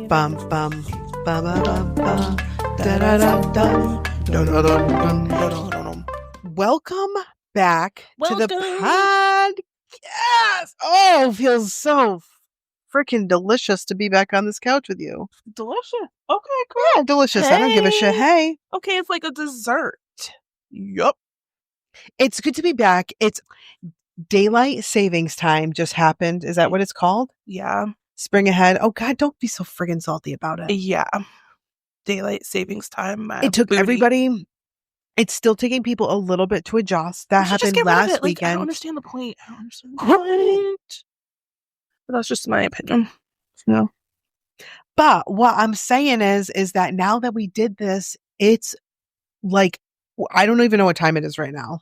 Bum bum ba ba bum bum da da da dum da da dum da da dum. Welcome back to the podcast. Oh, feels so freaking delicious to be back on this couch with you. Delicious. Okay, cool. Yeah, delicious. I don't give a shit. Hey. Okay, it's like a dessert. Yup. It's good to be back. It's daylight savings time just happened. Is that what it's called? Yeah. Spring ahead. Oh God, don't be so friggin' salty about it. Yeah. Daylight savings time. It took everybody. It's still taking people a little bit to adjust. That happened last weekend. I don't understand the point. But that's just my opinion. No. But what I'm saying is that now that we did this, it's like, I don't even know what time it is right now.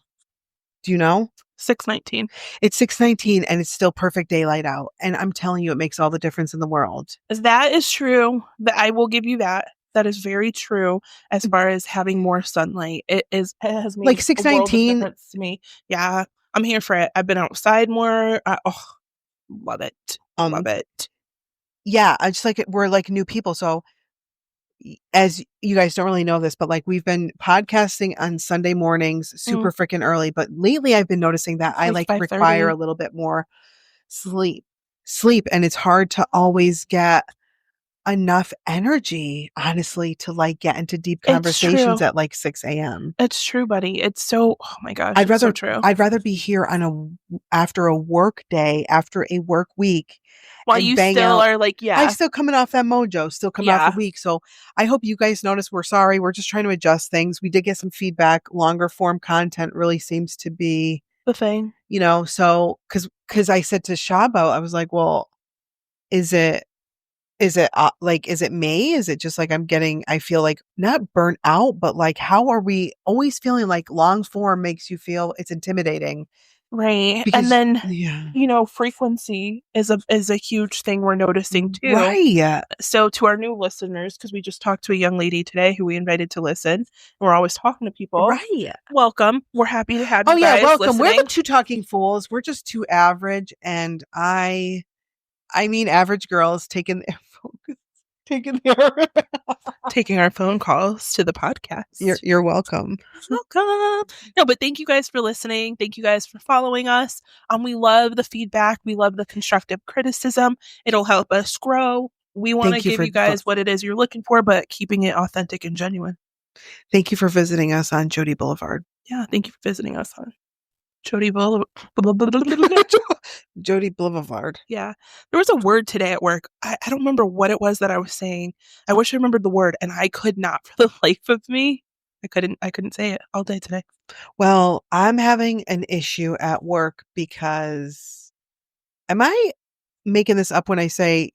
Do you know? 6:19. It's 6:19 and it's still perfect daylight out. And I'm telling you, it makes all the difference in the world. That is true. I will give you that. That is very true as far as having more sunlight. It has made like 6:19 a world of difference to me. Yeah, I'm here for it. I've been outside more. Love it. Love it. Yeah, I just like it. We're like new people. So as you guys don't really know this, but like we've been podcasting on Sunday mornings super freaking early. But lately I've been noticing that I like require a little bit more sleep. And it's hard to always get enough energy, honestly, to like get into deep conversations at like 6 a.m. It's true, buddy. It's so, oh my gosh. I'd rather, so true. I'd rather be here after a work day, after a work week. While you still are like, I'm still coming off that mojo, still coming off the week. So I hope you guys notice we're sorry. We're just trying to adjust things. We did get some feedback. Longer form content really seems to be the thing, you know, so because I said to Shabo, I was like, well, is it me? Is it just like I feel like not burnt out, but like, how are we always feeling like long form makes you feel it's intimidating? Right. Because, and then, frequency is a huge thing we're noticing too. Right. So to our new listeners, because we just talked to a young lady today who we invited to listen. We're always talking to people. Right. Welcome. We're happy to have you guys welcome. Listening. We're the two talking fools. We're just two average, and I mean average girls taking their focus. Taking our phone calls to the podcast. You're welcome. Welcome. No, but thank you guys for listening. Thank you guys for following us. We love the feedback. We love the constructive criticism. It'll help us grow. We want to give you guys what it is you're looking for, but keeping it authentic and genuine. Thank you for visiting us on Jody Boulevard. Yeah, thank you for visiting us on Jody Boulevard. Jody Boulevard. Yeah. There was a word today at work. I don't remember what it was that I was saying. I wish I remembered the word, and I could not for the life of me. I couldn't say it all day today. Well, I'm having an issue at work because am I making this up when I say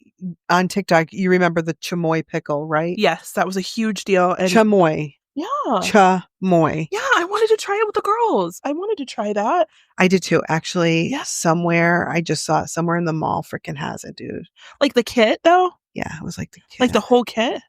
on TikTok, you remember the chamoy pickle, right? Yes, that was a huge deal. And chamoy. Yeah. Chamoy. Yeah, I wanted to try it with the girls. I wanted to try that. I did too. Actually, somewhere, I just saw it somewhere in the mall freaking has it, dude. Like the kit, though? Yeah, it was like the kit. Like the whole kit?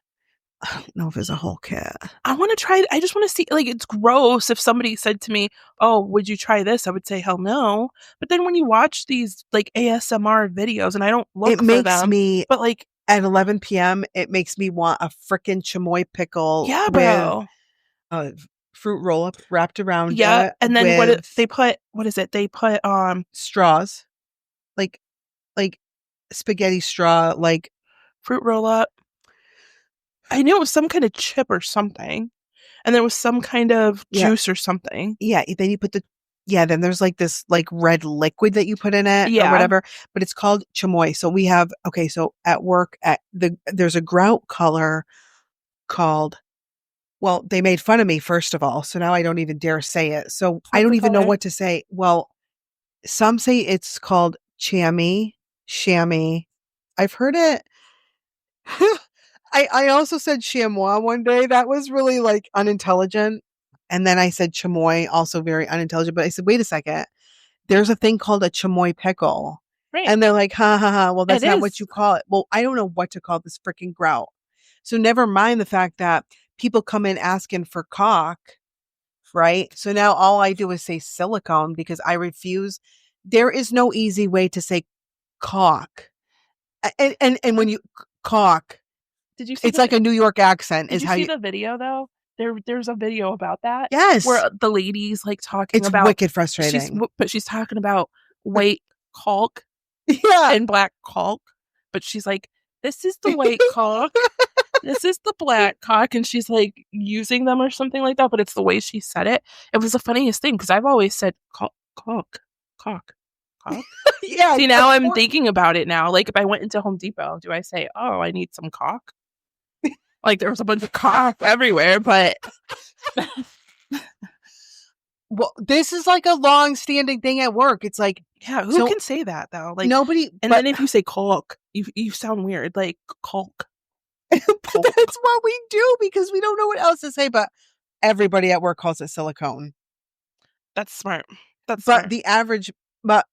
I don't know if it's a whole kit. I want to try it. I just want to see, like, it's gross if somebody said to me, oh, would you try this? I would say, hell no. But then when you watch these, like, ASMR videos, and I don't look for them. It makes me, but like, at 11 p.m., it makes me want a freaking chamoy pickle. Yeah, bro. With fruit roll-up wrapped around it. And then what is it? They put straws. Like spaghetti straw, like fruit roll-up. I knew it was some kind of chip or something. And there was some kind of juice or something. Yeah. Then you put then there's like this like red liquid that you put in it or whatever, but it's called chamoy. So we have, so at work there's a grout color called, well, they made fun of me first of all. So now I don't even dare say it. So I don't even know what to say. Well, some say it's called chamois. I've heard it. I also said chamois one day. That was really like unintelligent. And then I said chamoy, also very unintelligent. But I said, wait a second. There's a thing called a chamoy pickle. Right. And they're like, ha ha ha. Well, that's not what you call it. Well, I don't know what to call this freaking grout. So never mind the fact that people come in asking for caulk, right? So now all I do is say silicone because I refuse. There is no easy way to say caulk. And when you caulk, Did you see? It's like a New York accent. Did you see the video though? There's a video about that. Yes, where the lady's like talking about. It's wicked frustrating. But she's talking about white caulk, and black caulk. But she's like, this is the white caulk, this is the black caulk, and she's like using them or something like that. But it's the way she said it. It was the funniest thing because I've always said caulk. Yeah. See, now I'm thinking about it now. Like if I went into Home Depot, do I say, "Oh, I need some caulk"? Like there was a bunch of caulk everywhere, but. Well, this is like a long-standing thing at work. It's like, yeah, who can say that though? Like nobody. And then if you say caulk, you sound weird. Like caulk. That's what we do because we don't know what else to say. But everybody at work calls it silicone. That's smart. The average, but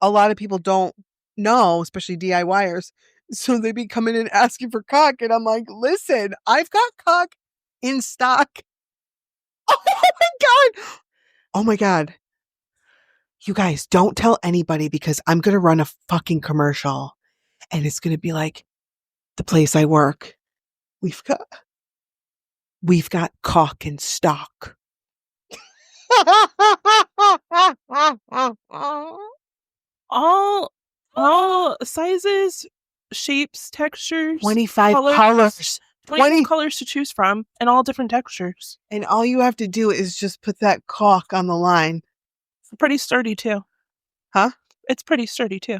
a lot of people don't know, especially DIYers. So they be coming in asking for caulk, and I'm like, listen, I've got caulk in stock. Oh my God. You guys, don't tell anybody because I'm going to run a fucking commercial and it's going to be like the place I work. We've got caulk in stock. All sizes, shapes, textures, 25 colors. 20 colors to choose from, and all different textures. And all you have to do is just put that caulk on the line. It's pretty sturdy too. Huh? It's pretty sturdy too.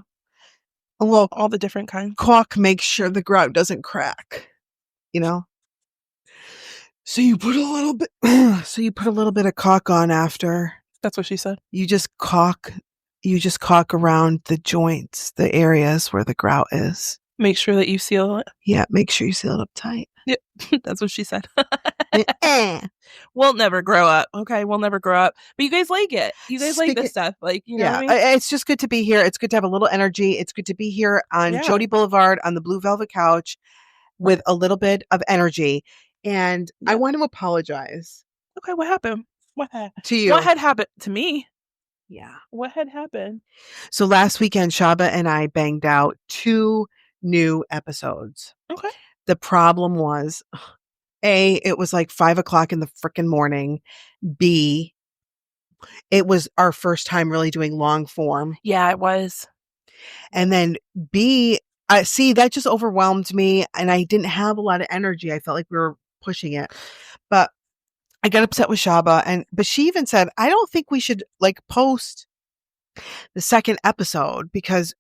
Well, all the different kinds. Caulk makes sure the grout doesn't crack. You know? So you put a little bit of caulk on after. That's what she said. You just caulk around the joints, the areas where the grout is. Make sure that you seal it. Yeah, make sure you seal it up tight. Yep, that's what she said. We'll never grow up. Okay, we'll never grow up. But you guys like it. You guys like this stuff. Like, you know what I mean? It's just good to be here. It's good to have a little energy. It's good to be here on Jody Boulevard on the blue velvet couch with a little bit of energy. And I want to apologize. Okay, what happened? To you? What had happened to me? Yeah. What had happened? So last weekend, Shaba and I banged out 2 new episodes. Okay. The problem was, A, it was like 5:00 in the freaking morning. B, it was our first time really doing long form. Yeah, it was. And then B, see, that just overwhelmed me and I didn't have a lot of energy. I felt like we were pushing it. But I got upset with Shaba but she even said, I don't think we should like post the second episode because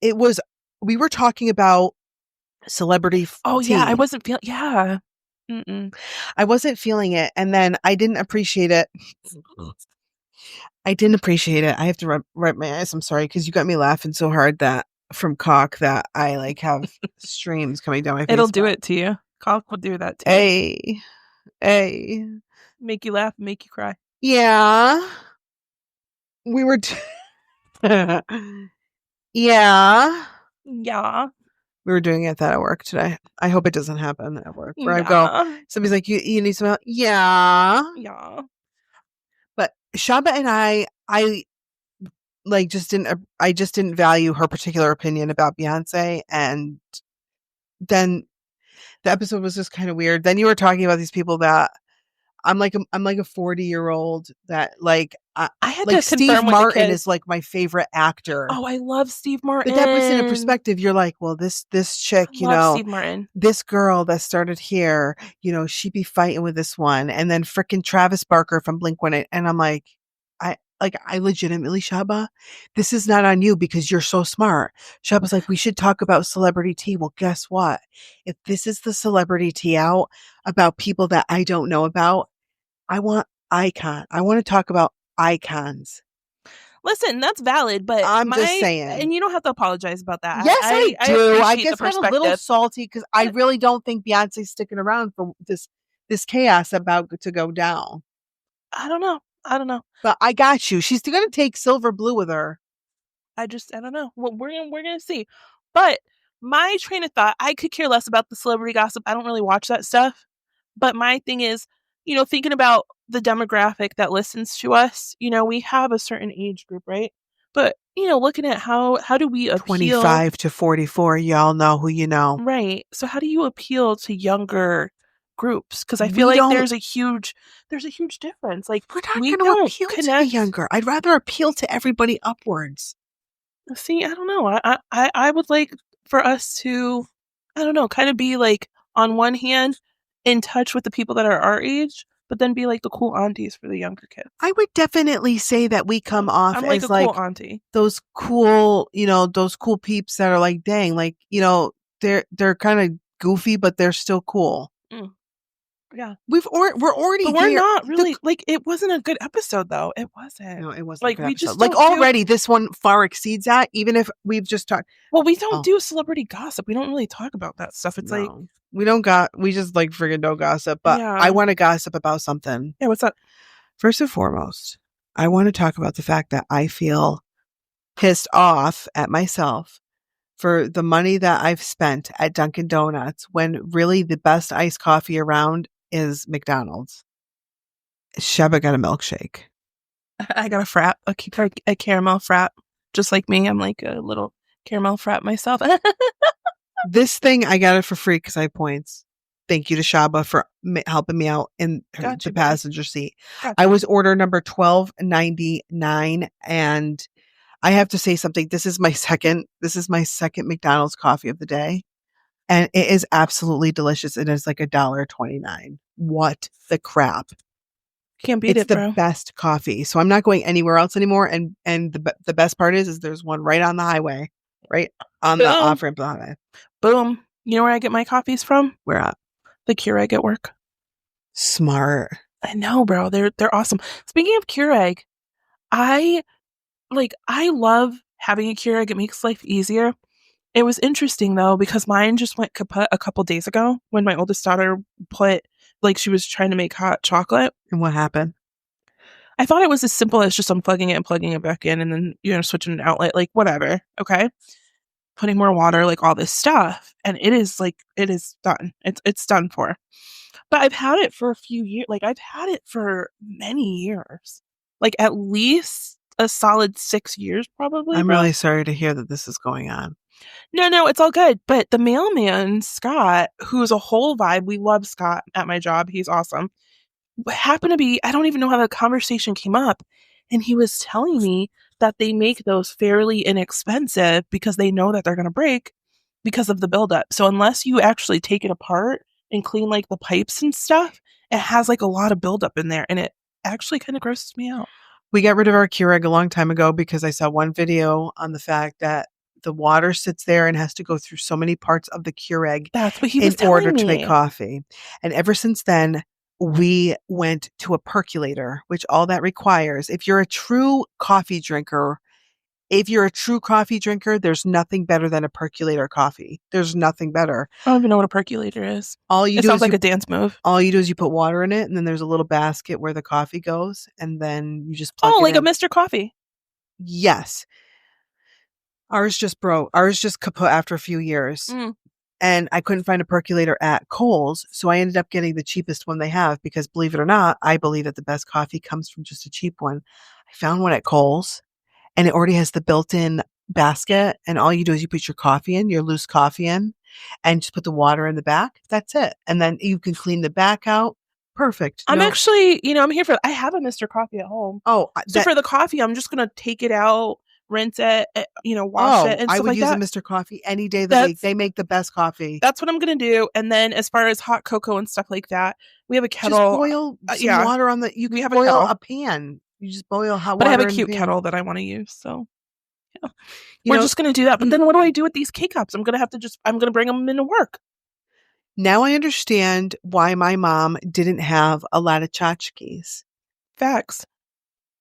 we were talking about celebrity tea. Yeah, I wasn't feeling I wasn't feeling it, and then I didn't appreciate it. I have to wipe my eyes. I'm sorry because you got me laughing so hard that from caulk that I like have streams coming down my face. It'll do it to you. Caulk will do that to you. Hey, make you laugh, make you cry. Yeah, we were. Yeah. We were doing it at work today. I hope it doesn't happen at work where I go. Somebody's like, you need some help? Yeah. But Shaba and I like I just didn't value her particular opinion about Beyonce. And then the episode was just kind of weird. Then you were talking about these people that I'm like a 40-year-old that like I had like to Steve Martin is like my favorite actor. Oh, I love Steve Martin. But that puts it in perspective. You're like, well, this chick, Steve Martin. This girl that started here, she be fighting with this one, and then frickin' Travis Barker from Blink-182, and I'm like, I legitimately, Shaba, this is not on you because you're so smart. Shaba's like, we should talk about celebrity tea. Well, guess what? If this is the celebrity tea out about people that I don't know about, I want to talk about icons. Listen, that's valid, but I'm just saying. And you don't have to apologize about that. Yes, I do. I guess I'm a little salty because I really don't think Beyonce's sticking around for this chaos about to go down. I don't know. But I got you. She's going to take Silver Blue with her. I don't know. Well, we're going to see. But my train of thought, I could care less about the celebrity gossip. I don't really watch that stuff. But my thing is, thinking about the demographic that listens to us, we have a certain age group, right? But looking at how do we appeal 25 to 44, y'all know who you know. Right. So how do you appeal to younger groups? Because I feel like there's a huge difference. Like we're not going to appeal to the younger. I'd rather appeal to everybody upwards. See, I don't know. I would like for us to, I don't know, kind of be like on one hand in touch with the people that are our age, but then be like the cool aunties for the younger kids. I would definitely say that we come off I'm like as a cool auntie. Those cool, those cool peeps that are like, dang, like, they're kind of goofy, but they're still cool. Yeah. We're already but we're there. Not really like it wasn't a good episode though. It wasn't. No, it wasn't like we episode. just like already this one far exceeds that, even if we've just talked. Well, we don't do celebrity gossip. We don't really talk about that stuff. It's like we just like friggin' don't gossip, but I want to gossip about something. Yeah, what's up? First and foremost, I want to talk about the fact that I feel pissed off at myself for the money that I've spent at Dunkin' Donuts when really the best iced coffee around is McDonald's. Sheba got a milkshake. I got a frat, a caramel frat. Just like me, I'm like a little caramel frat myself. This thing, I got it for free because I have points. Thank you to Shaba for helping me out in the passenger seat. I was order number 1299, and I have to say something. This is my second McDonald's coffee of the day, and it is absolutely delicious. It is like $1.29. What the crap! Can't beat it, bro. It's the best coffee. So I'm not going anywhere else anymore. And the best part is there's one right on the highway, right on the off ramp of the highway. Boom. You know where I get my coffees from? Where at? The Keurig at work. Smart. I know, bro. They're awesome. Speaking of Keurig, I love having a Keurig. It makes life easier. It was interesting though because mine just went kaput a couple days ago when my oldest daughter she was trying to make hot chocolate. And what happened? I thought it was as simple as just unplugging it and plugging it back in and then switching an outlet, like whatever. Okay. Putting more water, like all this stuff. And it is done. It's done for. But I've had it for a few years. Like I've had it for many years. Like at least a solid 6 years probably. I'm really sorry to hear that this is going on. No, it's all good. But the mailman, Scott, who's a whole vibe, we love Scott at my job. He's awesome. Happened to be, I don't even know how the conversation came up. And he was telling me that they make those fairly inexpensive because they know that they're going to break because of the buildup. So unless you actually take it apart and clean like the pipes and stuff, it has like a lot of buildup in there. And it actually kind of grosses me out. We got rid of our Keurig a long time ago because I saw one video on the fact that the water sits there and has to go through so many parts of the Keurig in order to make coffee. And ever since then, we went to a percolator, which all that requires, if you're a true coffee drinker, there's nothing better than a percolator coffee. There's nothing better. I don't even know what a percolator is. It sounds like a dance move. All you do is you put water in it, and then there's a little basket where the coffee goes, and then you just plug it in. Like a Mr. Coffee. Yes. Ours just broke. Ours just kaput after a few years. And I couldn't find a percolator at Kohl's, so I ended up getting the cheapest one they have because, believe it or not, I believe that the best coffee comes from just a cheap one. I found one at Kohl's, and it already has the built-in basket, and all you do is you put your loose coffee in, and just put the water in the back. That's it. And then you can clean the back out. Perfect. I'm actually, I'm here for, I have a Mr. Coffee at home. So for the coffee, I'm just going to take it out, rinse it, wash it and stuff like that. I would use a Mr. Coffee any day of the week. They make the best coffee. That's what I'm going to do. And then as far as hot cocoa and stuff like that, we have a kettle. Just boil some water on you can boil a pan. You just boil hot water. But I have a cute kettle that I want to use. So yeah, we're just going to do that. But then what do I do with these K-Cups? I'm going to bring them into work. Now I understand why my mom didn't have a lot of tchotchkes. Facts.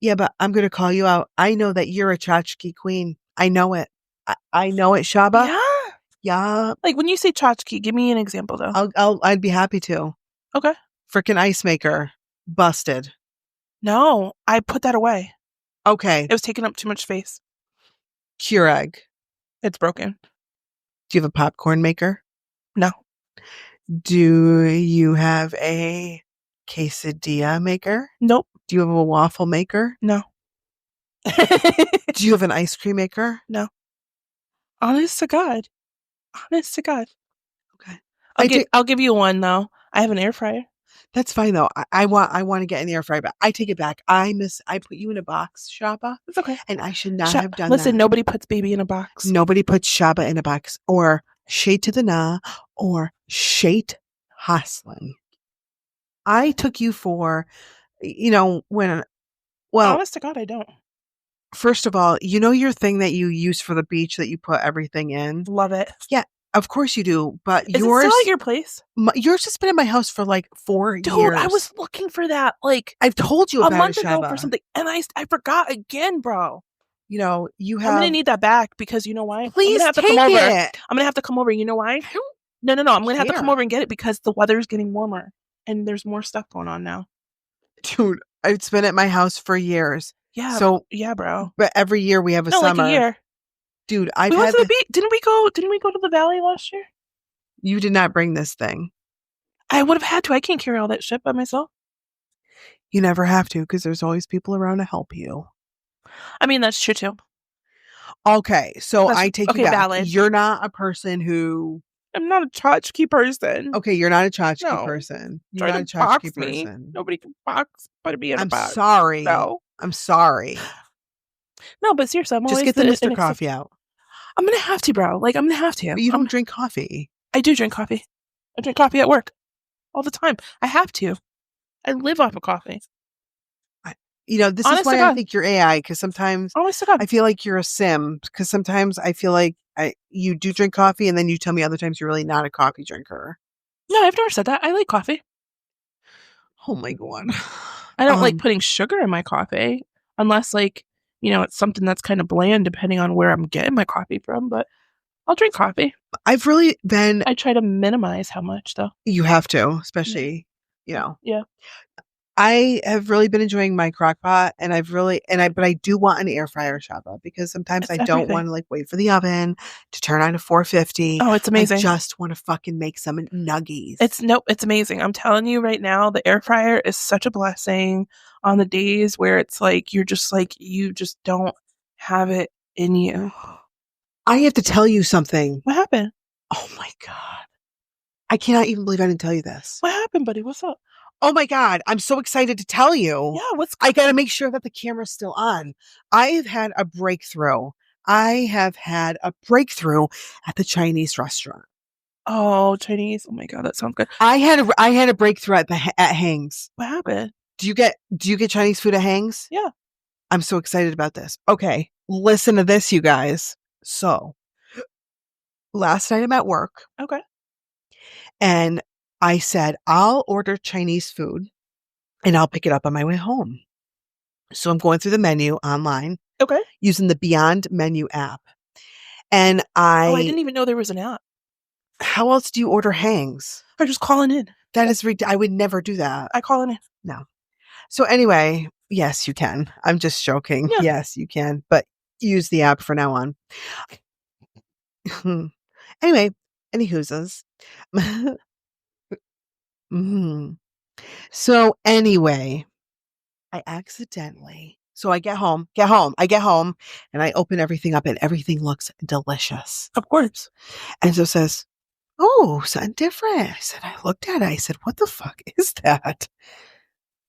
Yeah, but I'm going to call you out. I know that you're a tchotchke queen. I know it. I know it, Shaba. Yeah. Yeah. Like when you say tchotchke, give me an example though. I'd be happy to. Okay. Frickin' ice maker. Busted. No, I put that away. Okay. It was taking up too much space. Keurig. It's broken. Do you have a popcorn maker? No. Do you have a quesadilla maker? Nope. Do you have a waffle maker? No. Do you have an ice cream maker? No. Honest to God. Okay. I'll give you one though. I have an air fryer. That's fine though. I want to get an air fryer, but I take it back. I put you in a box, Shaba. It's okay. And I should not have done Listen, that. nobody puts baby in a box. Nobody puts Shaba in a box, or Shade to the Na, or Shade Haslin. I took you for, honest to God, I don't. First of all, you know your thing that you use for the beach that you put everything in? Love it. Yeah, of course you do. But Is yours... it still at your place? Yours has been in my house for like 4 years. Dude, I was looking for that. Like, I've told you about a month ago for something. And I forgot again, bro. You know, you have... I'm going to need that back because you know why? Please I'm take it. I'm going to have to come over. You know why? No. I'm going to have to come over and get it because the weather's getting warmer. And there's more stuff going on now. Dude, it's been at my house for years. Yeah. So yeah, bro. But every year we have a summer. Like a year. Dude, we went to the beach. Didn't we go to the valley last year? You did not bring this thing. I would have had to. I can't carry all that shit by myself. You never have to because there's always people around to help you. I mean, that's true too. Okay, so I take you back. Valid. You're not a person who... I'm not a tchotchke person. Okay, you're not a tchotchke person. You're not a tchotchke person. Nobody can put me in a box. I'm sorry. No. I'm sorry. No, but seriously, I'm just always get the Mr. Coffee out. I'm gonna have to, bro. Like, I'm gonna have to. But you don't drink coffee. I do drink coffee. I drink coffee at work all the time. I have to. I live off of coffee. This is why I think you're AI, because sometimes I feel like you're a sim, because sometimes I feel like you do drink coffee and then you tell me other times you're really not a coffee drinker. No, I've never said that. I like coffee. Oh my God. I don't like putting sugar in my coffee unless it's something that's kind of bland depending on where I'm getting my coffee from, but I'll drink coffee. I try to minimize how much though. You have to, especially, Yeah. I have really been enjoying my crock pot, and but I do want an air fryer, Shaba, because sometimes I don't want to wait for the oven to turn on to 450. Oh, it's amazing. I just want to fucking make some nuggies. It's amazing. I'm telling you right now, the air fryer is such a blessing on the days where it's like, you just don't have it in you. I have to tell you something. What happened? Oh my God. I cannot even believe I didn't tell you this. What happened, buddy? What's up? Oh my God, I'm so excited to tell you. Yeah, I got to make sure that the camera's still on. I have had a breakthrough. at the Chinese restaurant. Oh, Chinese. Oh my God, that sounds good. I had a breakthrough at Hang's. What happened? Do you get Chinese food at Hang's? Yeah. I'm so excited about this. Okay, listen to this, you guys. So, last night I'm at work. Okay. And I said, I'll order Chinese food and I'll pick it up on my way home. So I'm going through the menu online. Okay. Using the Beyond Menu app. And I didn't even know there was an app. How else do you order Hang's? I just calling in. That is I would never do that. I call in. No. So anyway, yes, you can. I'm just joking. Yeah. Yes, you can. But use the app for now on. Anyway, any whoozes. So anyway, I accidentally. So I get home, and I open everything up and everything looks delicious. Of course. And so it says, oh, something different. I said, I looked at it. I said, what the fuck is that?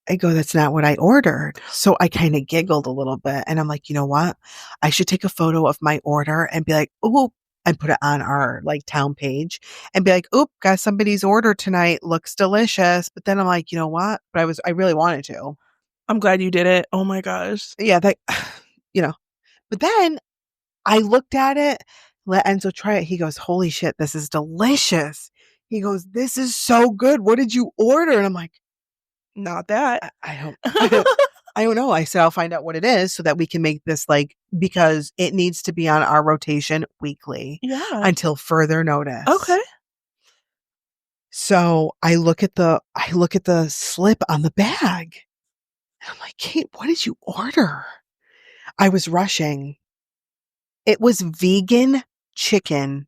I go, that's not what I ordered. So I kind of giggled a little bit and I'm like, you know what? I should take a photo of my order and be like, oh, and put it on our town page and be like, oop, got somebody's order tonight. Looks delicious. But then I'm like, you know what? But I really wanted to. I'm glad you did it. Oh my gosh. Yeah. But then I looked at it, let Enzo try it. He goes, holy shit, this is delicious. He goes, this is so good. What did you order? And I'm like, not that. I don't know. I said, I'll find out what it is so that we can make this because it needs to be on our rotation weekly. Yeah. Until further notice. Okay. So I look at the slip on the bag. And I'm like, Kate, what did you order? I was rushing. It was vegan chicken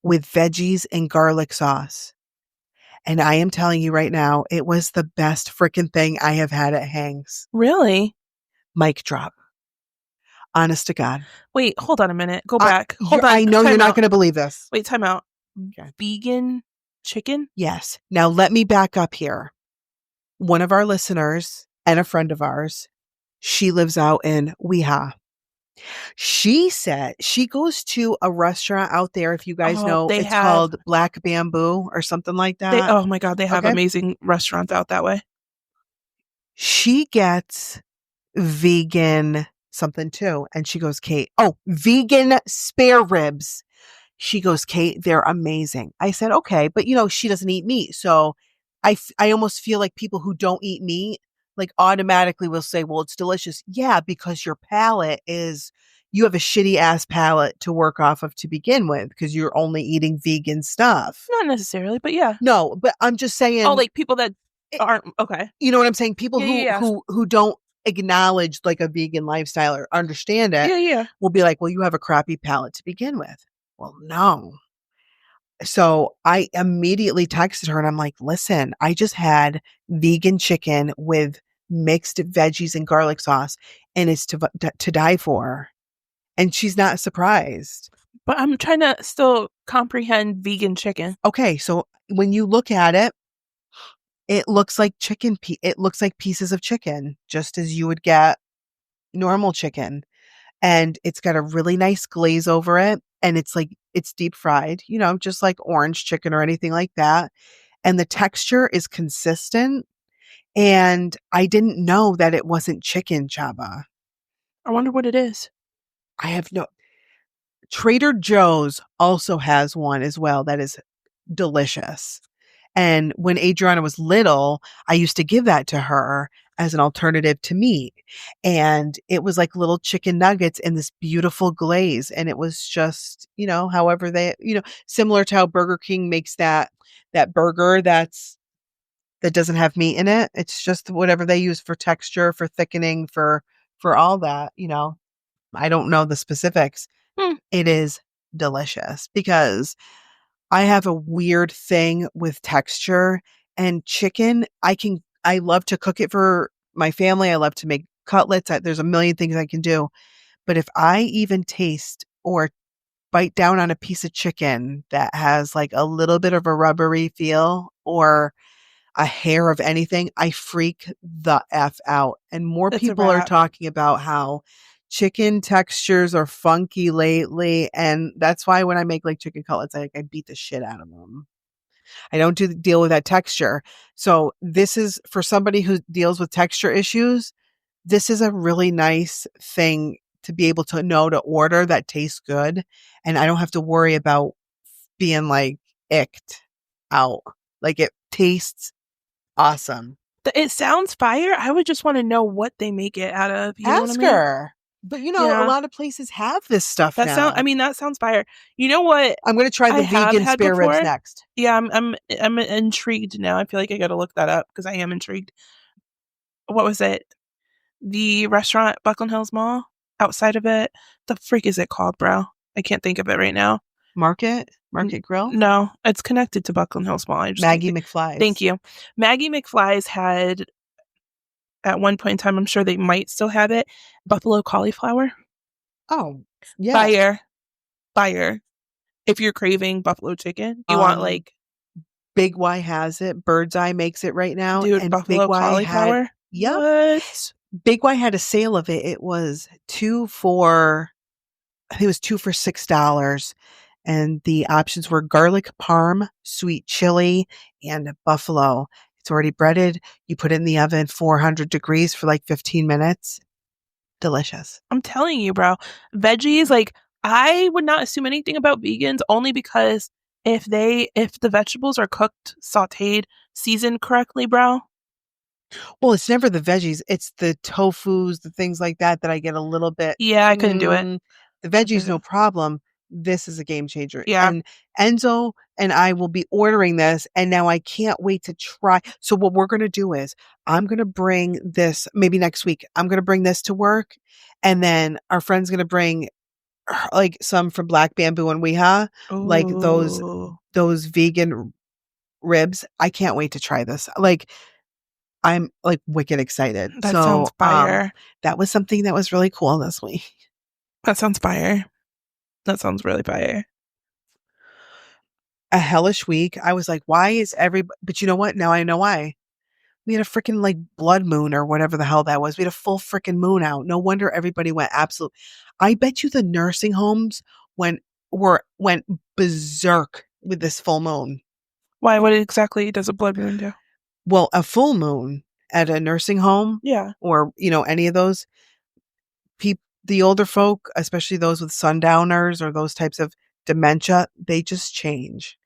with veggies and garlic sauce. And I am telling you right now, it was the best freaking thing I have had at Hang's. Really? Mic drop. Honest to God. Wait, hold on a minute. Go back. Hold on. I know you're not going to believe this. Wait, time out. Okay. Vegan chicken? Yes. Now let me back up here. One of our listeners and a friend of ours, she lives out in Weha. She said she goes to a restaurant out there. If you guys know, it's called Black Bamboo or something like that. Oh my God. They have amazing restaurants out that way. She gets vegan something too. And she goes, Kate, vegan spare ribs. She goes, Kate, they're amazing. I said, okay, but she doesn't eat meat. So I almost feel like people who don't eat meat, like automatically will say, well, it's delicious. Yeah, because your palate you have a shitty ass palate to work off of to begin with because you're only eating vegan stuff. Not necessarily, but yeah. No, but I'm just saying. Oh, like people that aren't, okay. You know what I'm saying? People who don't acknowledge like a vegan lifestyle or understand it will be like, well, you have a crappy palate to begin with. Well, no. So I immediately texted her and I'm like, listen, I just had vegan chicken with mixed veggies and garlic sauce and it's to die for. And she's not surprised. But I'm trying to still comprehend vegan chicken. Okay. So when you look at it, it looks like it looks like pieces of chicken, just as you would get normal chicken. And it's got a really nice glaze over it. And it's deep fried, just like orange chicken or anything like that. And the texture is consistent. And I didn't know that it wasn't chicken, Chaba. I wonder what it is. Trader Joe's also has one as well that is delicious. And when Adriana was little, I used to give that to her as an alternative to meat. And it was like little chicken nuggets in this beautiful glaze. And it was just, however similar to how Burger King makes that burger that doesn't have meat in it. It's just whatever they use for texture, for thickening, for all that, I don't know the specifics. It is delicious because I have a weird thing with texture and chicken. I love to cook it for my family. I love to make cutlets. There's a million things I can do. But if I even taste or bite down on a piece of chicken that has like a little bit of a rubbery feel or a hair of anything, I freak the F out. And more people are talking about how chicken textures are funky lately. And that's why when I make like chicken cutlets, I beat the shit out of them. I don't deal with that texture. So this is for somebody who deals with texture issues. This is a really nice thing to be able to know to order that tastes good. And I don't have to worry about being like icked out. Like it tastes awesome. It sounds fire. I would just want to know what they make it out of. You know what I mean? Her. But a lot of places have this stuff now. That sounds fire. You know what? I'm going to try the vegan spare ribs next. Yeah, I'm intrigued now. I feel like I got to look that up because I am intrigued. What was it? The restaurant, Buckland Hills Mall, outside of it. The freak is it called, bro? I can't think of it right now. Market Grill? No, it's connected to Buckland Hills Mall. Maggie McFly's. Thank you. Maggie McFly's had, at one point in time, I'm sure they might still have it, buffalo cauliflower. Oh, yeah. Fire. If you're craving buffalo chicken, you want like... Big Y has it. Bird's Eye makes it right now. Dude, and buffalo cauliflower? What? Big Y had a sale of it. It was two for $6. And the options were garlic parm, sweet chili, and buffalo. It's already breaded. You put it in the oven 400 degrees for like 15 minutes. Delicious. I'm telling you, bro. Veggies, like, I would not assume anything about vegans only because if the vegetables are cooked, sauteed, seasoned correctly, bro. Well, it's never the veggies. It's the tofus, the things like that I get a little bit. Yeah, I couldn't do it. The veggies, no problem. This is a game changer. Yeah. And Enzo and I will be ordering this. And now I can't wait to try. So what we're going to do is I'm going to bring this maybe next week. I'm going to bring this to work. And then our friend's going to bring like some from Black Bamboo and Weha, like those vegan ribs. I can't wait to try this. Like, I'm like wicked excited. That sounds fire. That was something that was really cool this week. That sounds fire. That sounds really fire. A hellish week. I was like, why is everybody, but you know what? Now I know why. We had a freaking like blood moon or whatever the hell that was. We had a full freaking moon out. No wonder everybody went absolute. I bet you the nursing homes went berserk with this full moon. Why? What exactly does a blood moon do? Well, a full moon at a nursing home, yeah, or any of those people, the older folk, especially those with sundowners or those types of dementia, they just change.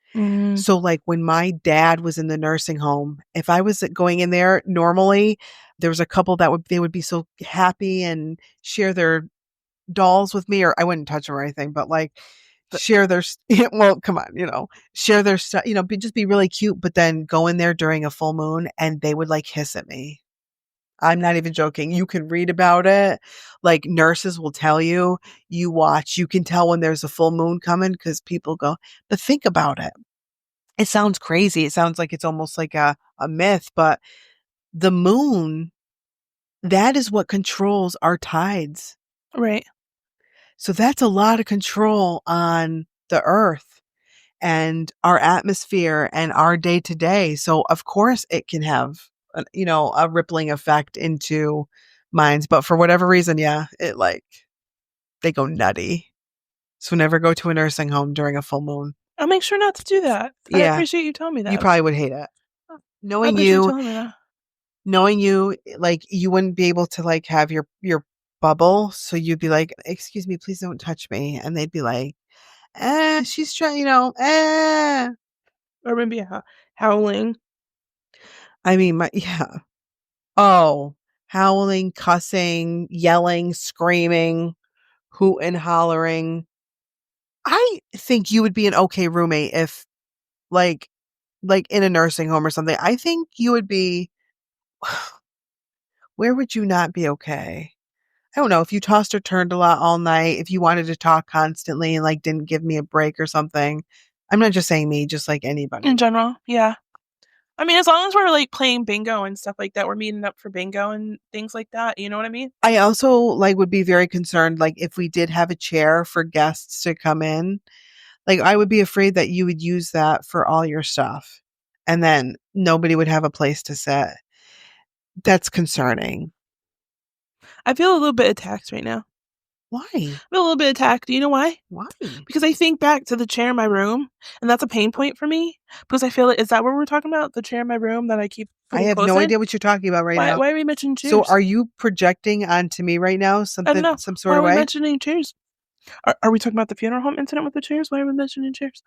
So like when my dad was in the nursing home, if I was going in there normally, there was a couple that they would be so happy and share their dolls with me, or I wouldn't touch them or anything, but like share their, well, come on, share their stuff, just be really cute, but then go in there during a full moon and they would like hiss at me. I'm not even joking. You can read about it. Like nurses will tell you, you watch, you can tell when there's a full moon coming because people go, but think about it. It sounds crazy. It sounds like it's almost like a myth, but the moon, that is what controls our tides. Right. So that's a lot of control on the earth and our atmosphere and our day to day. So of course it can have, a rippling effect into minds, but for whatever reason, yeah, it like, they go nutty. So never go to a nursing home during a full moon. I'll make sure not to do that. Yeah. I appreciate you telling me that. You probably would hate it. Knowing you, like you wouldn't be able to like have your bubble. So you'd be like, excuse me, please don't touch me. And they'd be like, she's trying, Or maybe howling. I mean, yeah. Oh, howling, cussing, yelling, screaming, hooting and hollering. I think you would be an okay roommate if like in a nursing home or something. I think you would be, where would you not be okay? I don't know, if you tossed or turned a lot all night, if you wanted to talk constantly and like didn't give me a break or something. I'm not just saying me, just like anybody. In general, yeah. I mean, as long as we're like playing bingo and stuff like that, we're meeting up for bingo and things like that. You know what I mean? I also like would be very concerned, like if we did have a chair for guests to come in, like I would be afraid that you would use that for all your stuff and then nobody would have a place to sit. That's concerning. I feel a little bit attacked right now. Why? I feel a little bit attacked. Do you know why? Why? Because I think back to the chair in my room, and that's a pain point for me. Because I feel like, is that what we're talking about? The chair in my room that I keep I have no idea what you're talking about now. Why are we mentioning chairs? So are you projecting onto me right now some sort of way? Why are we mentioning chairs? Are we talking about the funeral home incident with the chairs? Why are we mentioning chairs?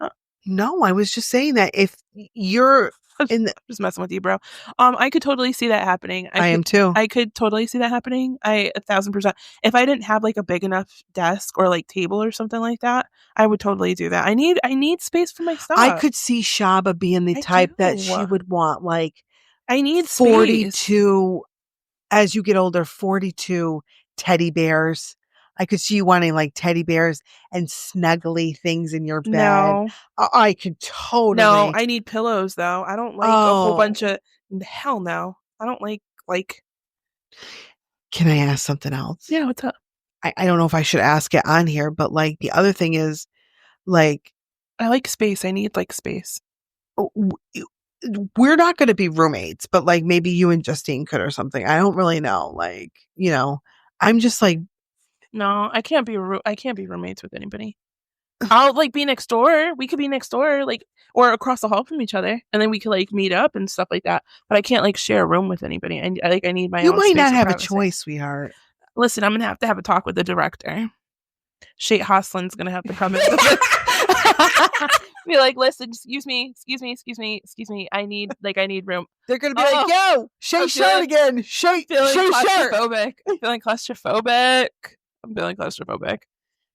No, I was just saying that if you're just messing with you, bro. I could totally see that happening. I am too. I could totally see that happening. 1,000%. If I didn't have like a big enough desk or like table or something like that, I would totally do that. I need space for my stuff. I could see Shaba being the type that she would want like I need 42 space. As you get older, 42 teddy bears. I could see you wanting like teddy bears and snuggly things in your bed. No. I could totally. No, I need pillows though. I don't like a whole bunch of, hell no. I don't like. Can I ask something else? Yeah, what's up? I don't know if I should ask it on here, but like the other thing is like. I like space. I need like space. We're not going to be roommates, but like maybe you and Justine could or something. I don't really know. Like, I'm just like. No, I can't be roommates with anybody. I'll like be next door. We could be next door, like, or across the hall from each other, and then we could like meet up and stuff like that. But I can't like share a room with anybody. I need my own. You might not have a choice, sweetheart. Listen, I'm gonna have a talk with the director. Shate Hoslin's gonna have to come in. Be like, listen, excuse me. I need room. They're gonna be like, yo, Shay shirt again. Shay shirt. I'm feeling claustrophobic.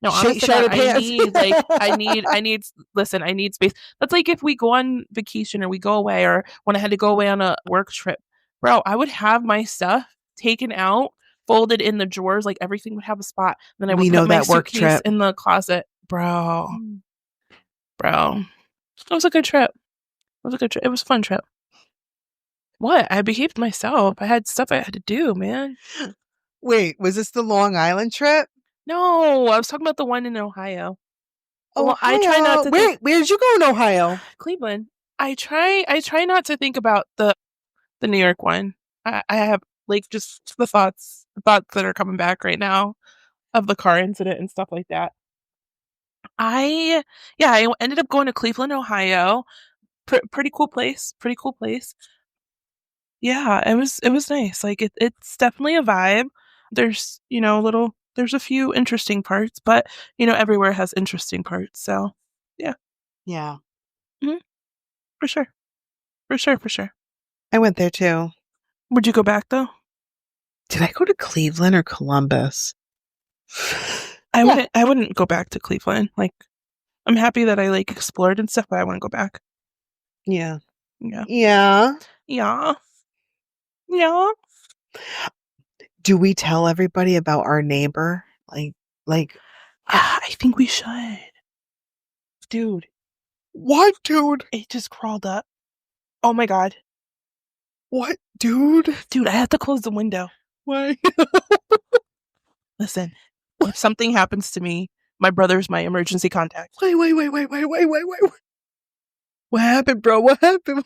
No, honestly, I need space. That's like if we go on vacation or we go away, or when I had to go away on a work trip, bro, I would have my stuff taken out, folded in the drawers, like everything would have a spot. Then I would put my suitcase in the closet, bro. It was a good trip. It was a fun trip. What? I behaved myself. I had stuff I had to do, man. Wait, was this the Long Island trip? No, I was talking about the one in Ohio. Ohio. I try not to where did you go in Ohio? Cleveland. I try not to think about the New York one. I have like just the thoughts that are coming back right now of the car incident and stuff like that. I ended up going to Cleveland, Ohio. Pretty cool place. Pretty cool place. Yeah, it was nice. Like it's definitely a vibe. There's, there's a few interesting parts, but everywhere has interesting parts. So, yeah. Yeah. Mm-hmm. For sure. For sure, for sure. I went there too. Would you go back though? Did I go to Cleveland or Columbus? I wouldn't go back to Cleveland. Like, I'm happy that I like explored and stuff, but I wouldn't go back. Yeah. Yeah. Yeah. Yeah. Yeah. Do we tell everybody about our neighbor? I think we should. Dude. What, dude? It just crawled up. Oh my God. What, dude? Dude, I have to close the window. Why? Listen, if something happens to me, my brother's my emergency contact. Wait. What happened, bro? What happened?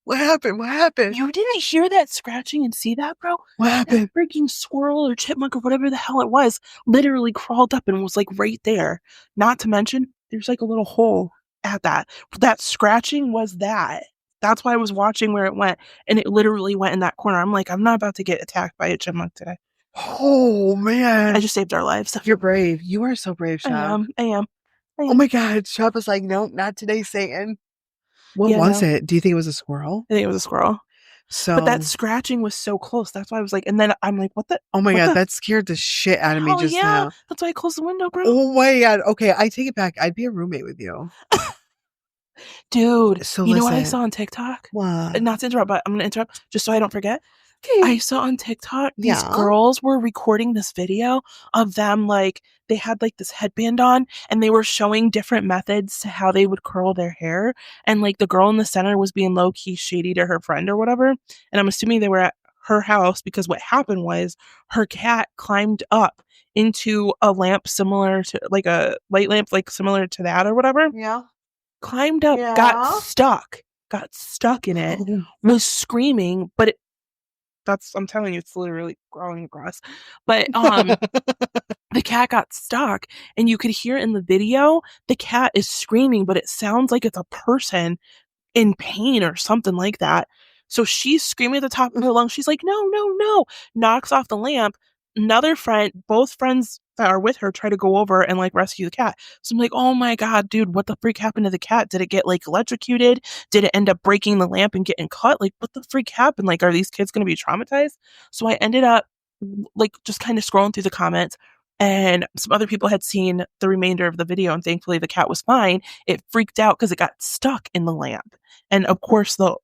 What happened? You didn't hear that scratching and see that, bro? What happened? That freaking squirrel or chipmunk or whatever the hell it was literally crawled up and was like right there. Not to mention, there's like a little hole at that. That scratching was that. That's why I was watching where it went, and it literally went in that corner. I'm like, I'm not about to get attacked by a chipmunk today. Oh, man. I just saved our lives. You're brave. You are so brave, Shab. I am. Oh my God. Shab was like, no, not today, Satan. What was it? Do you think it was a squirrel? I think it was a squirrel. But that scratching was so close. That's why I was like, and then I'm like, what the? Oh my God, that scared the shit out of me just now. That's why I closed the window, bro. Oh my God. Okay, I take it back. I'd be a roommate with you. Dude, so you know what I saw on TikTok? What? Not to interrupt, but I'm going to interrupt just so I don't forget. I saw on TikTok these girls were recording this video of them, like they had like this headband on and they were showing different methods to how they would curl their hair, and like the girl in the center was being low-key shady to her friend or whatever, and I'm assuming they were at her house because what happened was her cat climbed up into a lamp similar to like a light lamp like similar to that or whatever. Yeah. Climbed up, got stuck in it, was screaming, but I'm telling you, it's literally crawling across. But the cat got stuck, and you could hear in the video, the cat is screaming, but it sounds like it's a person in pain or something like that. So she's screaming at the top of her lungs. She's like, no, knocks off the lamp. Both friends that are with her try to go over and like rescue the cat. So I'm like, oh my God, dude, what the freak happened to the cat? Did it get like electrocuted? Did it end up breaking the lamp and getting cut? Like, what the freak happened? Like, are these kids going to be traumatized? So I ended up like just kind of scrolling through the comments, and some other people had seen the remainder of the video, and thankfully the cat was fine. It freaked out because it got stuck in the lamp. And of course, the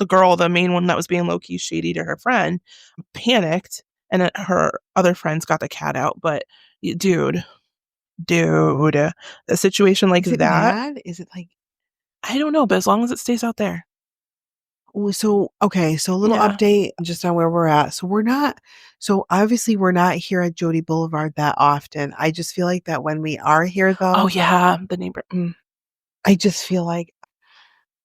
girl, the main one that was being low-key shady to her friend, panicked, and her other friends got the cat out. But dude, a situation like that. Mad? Is it like, I don't know, but as long as it stays out there. So a little update just on where we're at. So obviously we're not here at Jody Boulevard that often. I just feel like that when we are here though. Oh yeah, the neighbor. I just feel like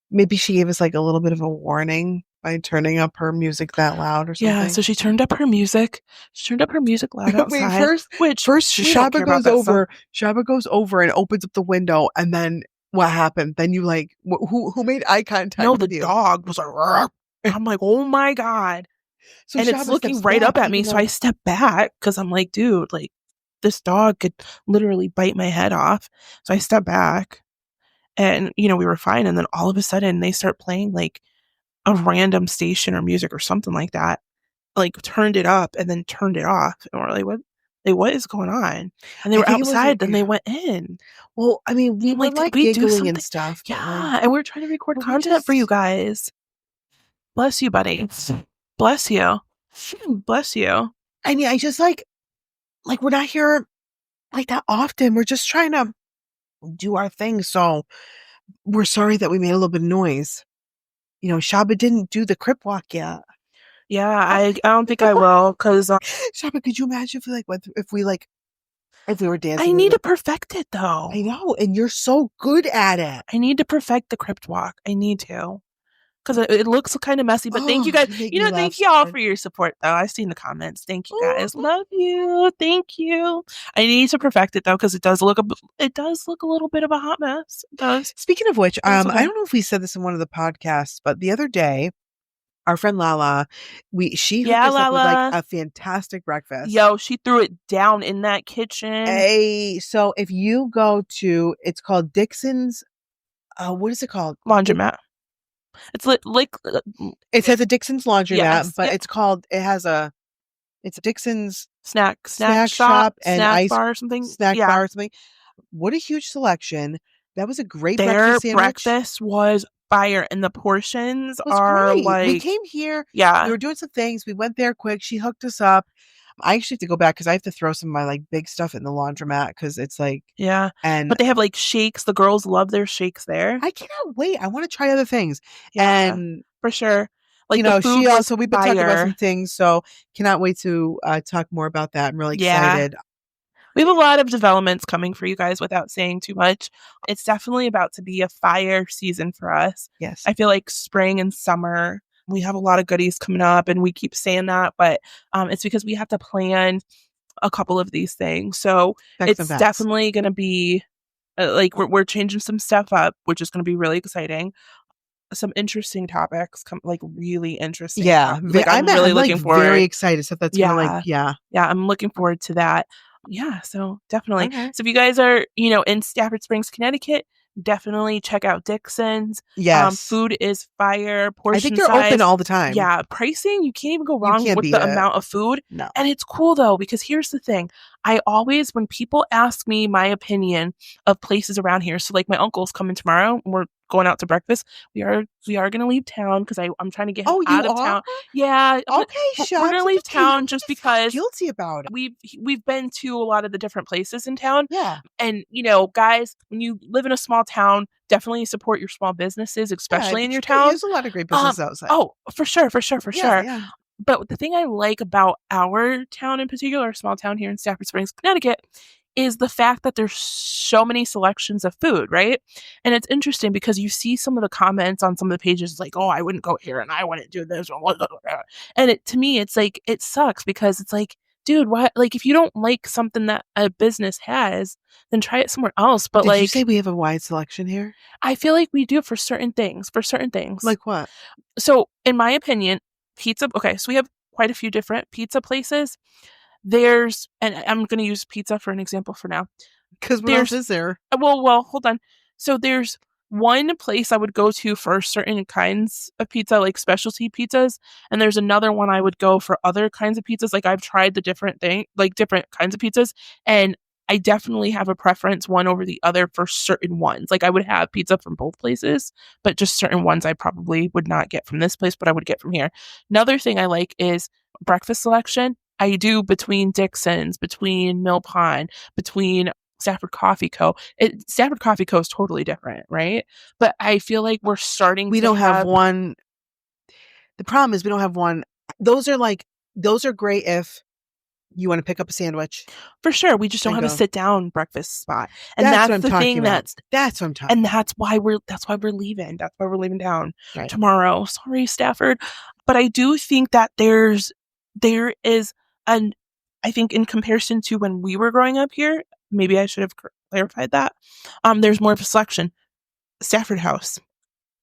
maybe she gave us like a little bit of a warning by turning up her music that loud or something. Yeah, so she turned up her music. She turned up her music loud outside. First Shaba goes over and opens up the window, and then what happened? Then you like, who made eye contact? No, the dog was like, I'm like, oh my God. So and it's looking right up at me. So I step back because I'm like, dude, like this dog could literally bite my head off. So I step back, and we were fine. And then all of a sudden they start playing like a random station or music or something like that, like turned it up and then turned it off. And we're like, what is going on? And they were outside, then they went in. Well, I mean, we were like giggling and stuff. Yeah, and we were trying to record content for you guys. Bless you, buddy. Bless you. Bless you. I mean, I just like we're not here like that often. We're just trying to do our thing. So we're sorry that we made a little bit of noise. Shaba didn't do the crip walk yet. Yeah, I don't think I will because Shoppa, could you imagine if we were dancing? I need to perfect it though. I know, and you're so good at it. I need to perfect the crypt walk. I need to. Because it looks kind of messy, but thank you guys. Thank you all for your support, though. I've seen the comments. Thank you guys. Love you. Thank you. I need to perfect it though, because it does look a little bit of a hot mess. It does. Speaking of which, I don't know if we said this in one of the podcasts, but the other day, our friend Lala, she hooked us up with like a fantastic breakfast. Yo, she threw it down in that kitchen. So if you go to, it's called Dixon's. What is it called? Laundromat. It's like it says a Dixon's laundromat, but it's a Dixon's snack shop and snack bar or something. Bar or something. What a huge selection. That was a great breakfast sandwich. Breakfast was fire, and the portions are great. like, we came here. Yeah. We were doing some things. We went there quick. She hooked us up. I actually have to go back because I have to throw some of my like big stuff in the laundromat because it's like, yeah. But they have like shakes. The girls love their shakes there. I cannot wait. I want to try other things. Yeah, and for sure. Like, we've been talking about some things, so cannot wait to talk more about that. I'm really excited. We have a lot of developments coming for you guys without saying too much. It's definitely about to be a fire season for us. Yes. I feel like spring and summer, we have a lot of goodies coming up, and we keep saying that, but it's because we have to plan a couple of these things. So it's definitely going to be like we're changing some stuff up, which is going to be really exciting. Some interesting topics like really interesting. Yeah. Like I'm really looking forward. Very excited. So that's gonna Yeah, I'm looking forward to that. Yeah, so definitely. Okay. So if you guys are, in Stafford Springs, Connecticut, definitely check out Dixon's. Yes. Food is fire. Portion I think they're open all the time. Yeah. Pricing, you can't even go wrong with the amount of food. No. And it's cool though, because here's the thing. I always, when people ask me my opinion of places around here, so like my uncle's coming tomorrow, and we're going out to breakfast. We are going to leave town because I'm trying to get him out of town. Yeah. Okay, we're going to leave town just because guilty about it. We've been to a lot of the different places in town. Yeah. And guys, when you live in a small town, definitely support your small businesses, especially in your town. There's a lot of great businesses outside. Oh, for sure. Yeah. But the thing I like about our town in particular, our small town here in Stafford Springs, Connecticut, is the fact that there's so many selections of food, right? And it's interesting because you see some of the comments on some of the pages like, oh, I wouldn't go here and I wouldn't do this. And to me, it's like, it sucks because it's like, dude, what? Like, if you don't like something that a business has, then try it somewhere else. But Did you say we have a wide selection here? I feel like we do for certain things. Like what? So in my opinion, pizza. Okay. So we have quite a few different pizza places. And I'm going to use pizza for an example for now. Because what else is there? Well, hold on. So there's one place I would go to for certain kinds of pizza, like specialty pizzas. And there's another one I would go for other kinds of pizzas. Like I've tried the different kinds of pizzas. And I definitely have a preference one over the other for certain ones. Like I would have pizza from both places, but just certain ones I probably would not get from this place, but I would get from here. Another thing I like is breakfast selection. I do between Dixon's, between Mill Pond, between Stafford Coffee Co. Stafford Coffee Co. is totally different, right? But I feel like we're starting we don't have one. The problem is we don't have one. Those are great if you want to pick up a sandwich. For sure. We just don't have a sit down breakfast spot. And that's the thing that's what I'm talking about. And that's why we're leaving. That's why we're leaving town tomorrow. Sorry, Stafford. But I do think that there is, and I think in comparison to when we were growing up here, maybe I should have clarified that. There's more of a selection. Stafford House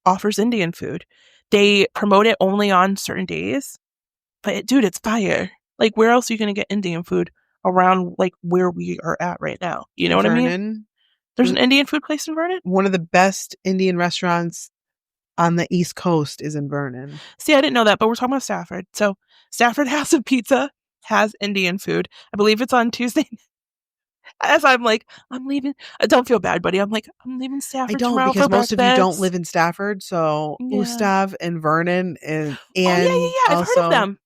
offers Indian food. They promote it only on certain days. But dude, it's fire. Like, where else are you going to get Indian food around like where we are at right now? You know what I mean? There's an Indian food place in Vernon? One of the best Indian restaurants on the East Coast is in Vernon. See, I didn't know that, but we're talking about Stafford. So Stafford House of Pizza has Indian food. I believe it's on Tuesday. As I'm like, I'm leaving. Don't feel bad, buddy. I'm like, I'm leaving Stafford tomorrow. I don't, because most of you don't live in Stafford. So Ustav and Vernon and yeah. I've heard of them.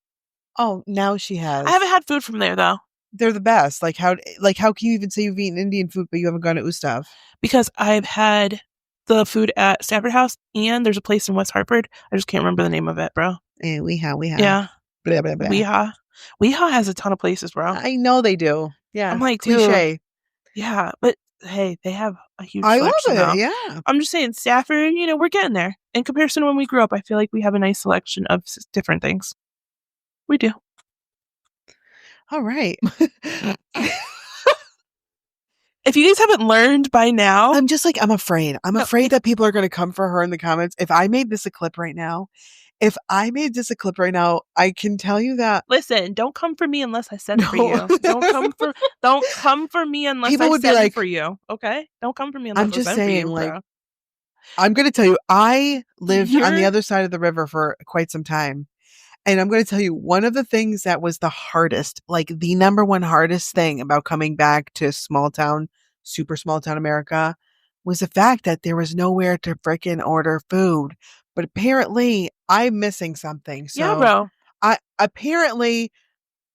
Oh, now she has. I haven't had food from there though. They're the best. Like how can you even say you've eaten Indian food but you haven't gone to Ustav? Because I've had the food at Stafford House, and there's a place in West Hartford. I just can't remember the name of it, bro. Yeah, we have. Yeah. Blah, blah, blah. Weehaw has a ton of places, bro. I know they do. Yeah. I'm like, cliche. dude, yeah, but hey, they have a huge selection. I love it. Though. Yeah. I'm just saying, Stafford, we're getting there. In comparison to when we grew up, I feel like we have a nice selection of different things. We do. All right. If you guys haven't learned by now, I'm just like, I'm afraid. I'm afraid that people are going to come for her in the comments. If I made this a clip right now, I can tell you that. Listen, don't come for me unless I send for you. Don't come for me unless people would be like, for you. Okay? Don't come for me unless I'm just saying, for you, like, bro. I'm going to tell you, I lived on the other side of the river for quite some time. And I'm going to tell you, one of the things that was the hardest, like the number one hardest thing about coming back to small town, super small town America, was the fact that there was nowhere to frickin' order food. But apparently I'm missing something. So yeah, bro. Apparently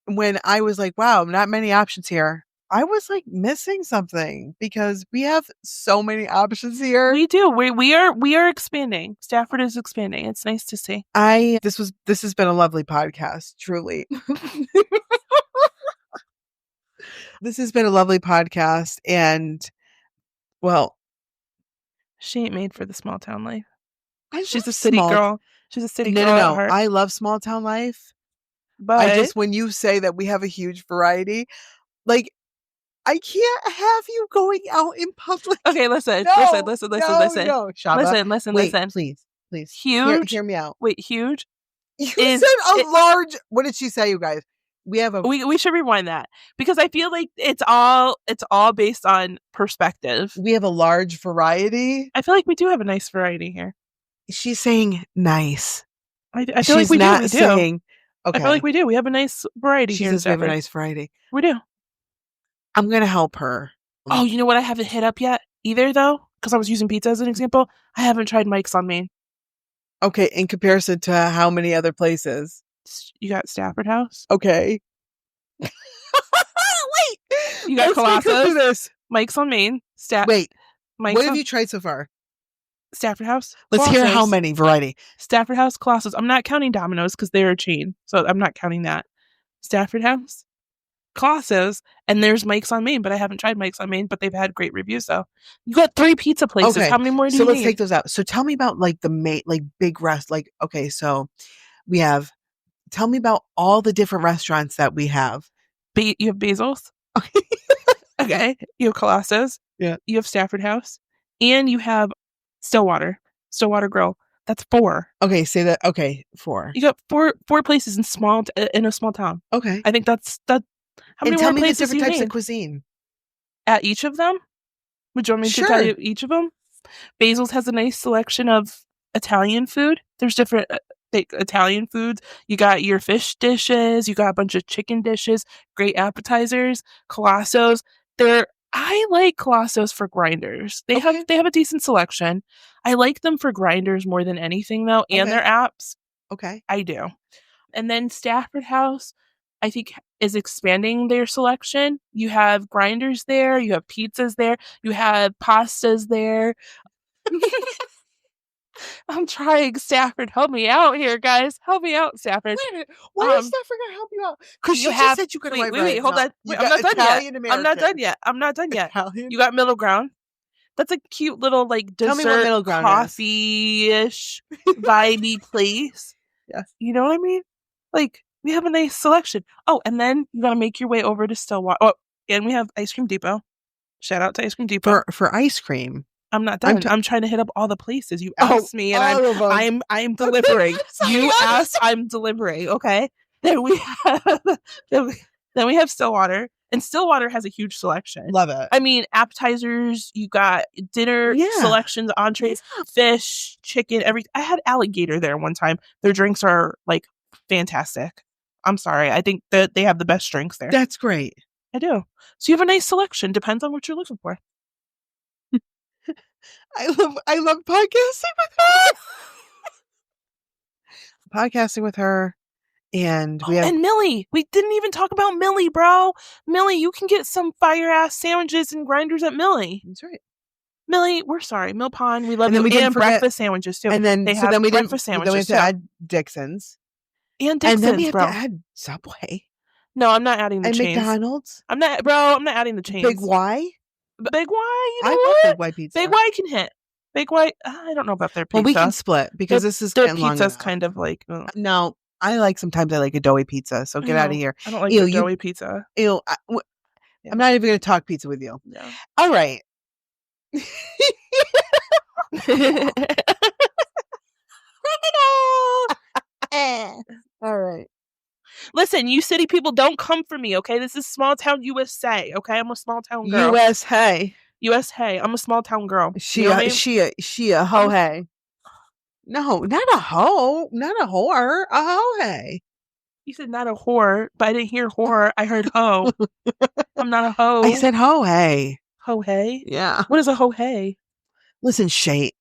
when I was like, wow, not many options here, I was like missing something because we have so many options here. We do. We are expanding. Stafford is expanding. It's nice to see. This has been a lovely podcast, truly. This has been a lovely podcast, and well, she ain't made for the small town life. She's a city girl. She's a city girl. No. I love small town life. But when you say that we have a huge variety, like, I can't have you going out in public. Okay, listen. No, Shaba, listen. Please. Huge. Hear me out. Wait, huge. You said a large. What did she say, you guys? We should rewind that because I feel like it's all based on perspective. We have a large variety. I feel like we do have a nice variety here. She's saying nice. I feel like we do. We saying. Okay. I feel like we do. We have a nice variety here. She says we have a nice variety. We do. I'm gonna help her. Oh, you know what? I haven't hit up yet either, though, because I was using pizza as an example. I haven't tried Mike's on Main. Okay, in comparison to how many other places? You got Stafford House. Okay. Wait. You got Colossus. Mike's on Main. Wait. Mike's what have you tried so far? Stafford House. Let's hear how many variety. Stafford House, Colossus. I'm not counting Domino's because they're a chain, so I'm not counting that. Stafford House, Colossus, and there's Mike's on Main, but I haven't tried Mike's on Main, but they've had great reviews though. You got 3 pizza places. Okay. How many more do you need? So let's take those out. So tell me about like the big rest. Like, okay, so we have. Tell me about all the different restaurants that we have. You have Basil's. Okay. Okay. You have Colossus. Yeah. You have Stafford House, and you have Stillwater Grill. That's 4. Okay, say that. Okay, 4. You got 4 places in a small town. Okay, I think that's that. How many more places? Tell me the different types of cuisine at each of them. Would you want me to tell you each of them? Basil's has a nice selection of Italian food. There's different Italian foods. You got your fish dishes. You got a bunch of chicken dishes. Great appetizers. Colossus. I like Colossus for grinders. They have a decent selection. I like them for grinders more than anything though, and their apps. Okay. I do. And then Stafford House, I think, is expanding their selection. You have grinders there, you have pizzas there, you have pastas there. I'm trying, Stafford. Help me out here, guys. Help me out, Stafford. Wait a minute. Why is Stafford going to help you out? Because you just said you could have wait, hold on. Wait, I'm not done yet. Italian? You got middle ground. That's a cute little like dessert coffee-ish vibey place. Yes. You know what I mean? Like, we have a nice selection. Oh, and then you gotta make your way over to Stillwater. Oh, and we have Ice Cream Depot. Shout out to Ice Cream Depot. For ice cream. I'm not done. I'm trying to hit up all the places. You asked me, and I'm delivering. You asked, I'm delivering. Okay. Then we have Stillwater, and Stillwater has a huge selection. Love it. I mean, appetizers. You got dinner selections, entrees, fish, chicken. Everything. I had alligator there one time. Their drinks are like fantastic. I'm sorry. I think that they have the best drinks there. That's great. I do. So you have a nice selection. Depends on what you're looking for. I love podcasting with her. Podcasting with her, and and Millie. We didn't even talk about Millie, bro. Millie, you can get some fire ass sandwiches and grinders at Millie. That's right. Millie, we're sorry, Mill Pond. We love you. And breakfast sandwiches too. And then they have breakfast sandwiches. Then we have to add Dixon's. And Dixon's, and then we have bro. to add Subway. No, I'm not adding the and chains. McDonald's. I'm not adding the chains. Big Y. Big Y. You know I what? love Big Y pizza. Big Y can hit. Big Y. I don't know about their pizza. Well, we can split because this is their pizza's kind of like. No, sometimes I like a doughy pizza. So get out of here. I don't like the doughy pizza. I'm not even going to talk pizza with you. Yeah. All right. All right. Listen, you city people, don't come for me, okay? This is small town USA, okay? I'm a small town girl. USA. I'm a small town girl. She a hoe hey. No, not a hoe. Not a whore. A hoe hey. You said not a whore, but I didn't hear whore. I heard hoe. I'm not a hoe. I said hoe hey. Hoe hey? Yeah. What is a hoe hey? Listen, shate.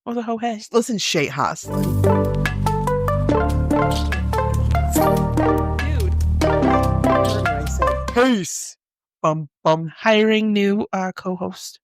What's a hoe hey? Listen, shate hustling. Dude. Peace. Hiring new co-host.